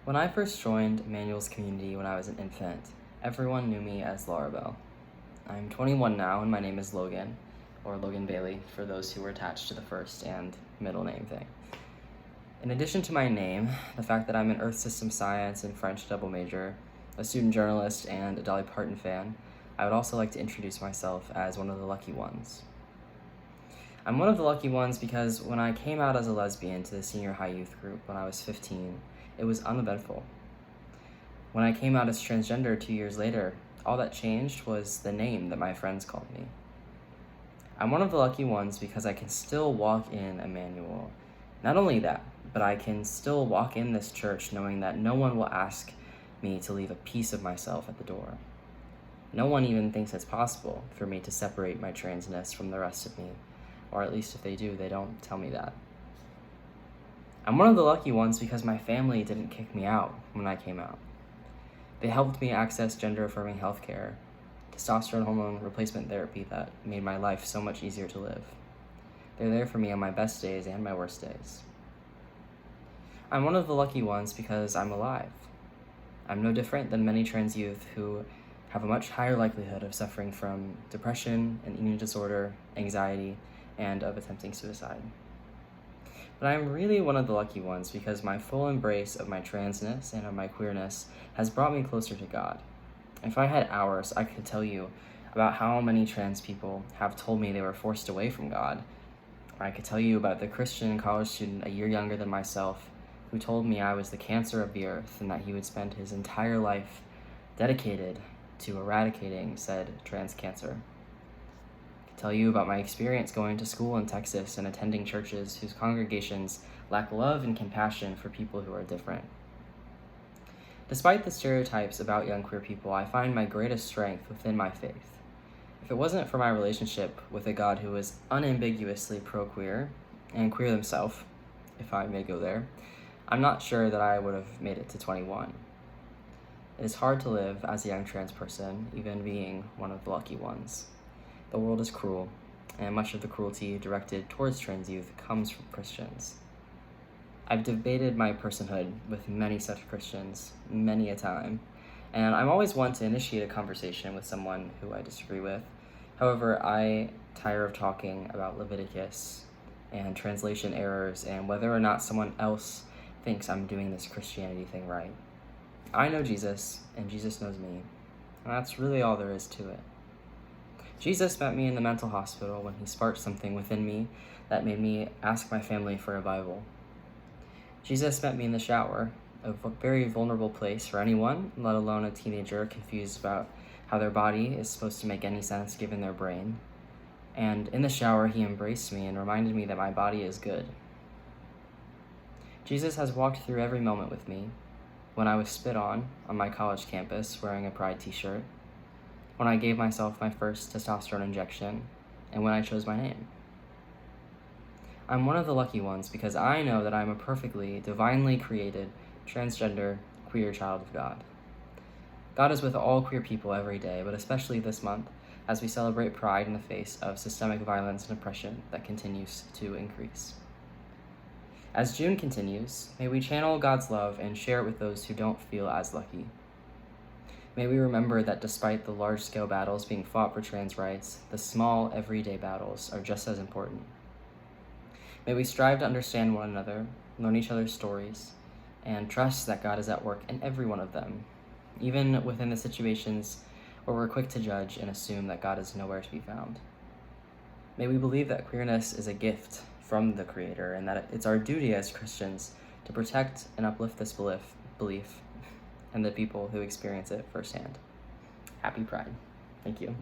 When I first joined Emmanuel's community when I was an infant, everyone knew me as Larabelle. I'm 21 now and my name is Logan, or Logan Bailey for those who were attached to the first and middle name thing. In addition to my name, the fact that I'm an Earth System Science and French double major, a student journalist, and a Dolly Parton fan, I would also like to introduce myself as one of the lucky ones. I'm one of the lucky ones because when I came out as a lesbian to the senior high youth group when I was 15, it was uneventful. When I came out as transgender 2 years later, all that changed was the name that my friends called me. I'm one of the lucky ones because I can still walk in Emmanuel. Not only that, but I can still walk in this church knowing that no one will ask me to leave a piece of myself at the door. No one even thinks it's possible for me to separate my transness from the rest of me, or at least if they do, they don't tell me that. I'm one of the lucky ones because my family didn't kick me out when I came out. They helped me access gender-affirming healthcare, testosterone hormone replacement therapy that made my life so much easier to live. They're there for me on my best days and my worst days. I'm one of the lucky ones because I'm alive. I'm no different than many trans youth who have a much higher likelihood of suffering from depression, an eating disorder, anxiety, and of attempting suicide. But I'm really one of the lucky ones because my full embrace of my transness and of my queerness has brought me closer to God. If I had hours, I could tell you about how many trans people have told me they were forced away from God. I could tell you about the Christian college student a year younger than myself who told me I was the cancer of the earth and that he would spend his entire life dedicated to eradicating said trans cancer. Tell you about my experience going to school in Texas and attending churches whose congregations lack love and compassion for people who are different. Despite the stereotypes about young queer people, I find my greatest strength within my faith. If it wasn't for my relationship with a God who was unambiguously pro-queer and queer himself, if I may go there, I'm not sure that I would have made it to 21. It is hard to live as a young trans person, even being one of the lucky ones. The world is cruel, and much of the cruelty directed towards trans youth comes from Christians. I've debated my personhood with many such Christians, many a time, and I'm always one to initiate a conversation with someone who I disagree with. However, I tire of talking about Leviticus and translation errors and whether or not someone else thinks I'm doing this Christianity thing right. I know Jesus, and Jesus knows me, and that's really all there is to it. Jesus met me in the mental hospital when he sparked something within me that made me ask my family for a Bible. Jesus met me in the shower, a very vulnerable place for anyone, let alone a teenager confused about how their body is supposed to make any sense given their brain. And in the shower, he embraced me and reminded me that my body is good. Jesus has walked through every moment with me, when I was spit on my college campus wearing a Pride t-shirt, when I gave myself my first testosterone injection, and when I chose my name. I'm one of the lucky ones because I know that I'm a perfectly, divinely created, transgender, queer child of God. God is with all queer people every day, but especially this month, as we celebrate Pride in the face of systemic violence and oppression that continues to increase. As June continues, may we channel God's love and share it with those who don't feel as lucky. May we remember that despite the large-scale battles being fought for trans rights, the small, everyday battles are just as important. May we strive to understand one another, learn each other's stories, and trust that God is at work in every one of them, even within the situations where we're quick to judge and assume that God is nowhere to be found. May we believe that queerness is a gift from the Creator and that it's our duty as Christians to protect and uplift this belief and the people who experience it firsthand. Happy Pride. Thank you.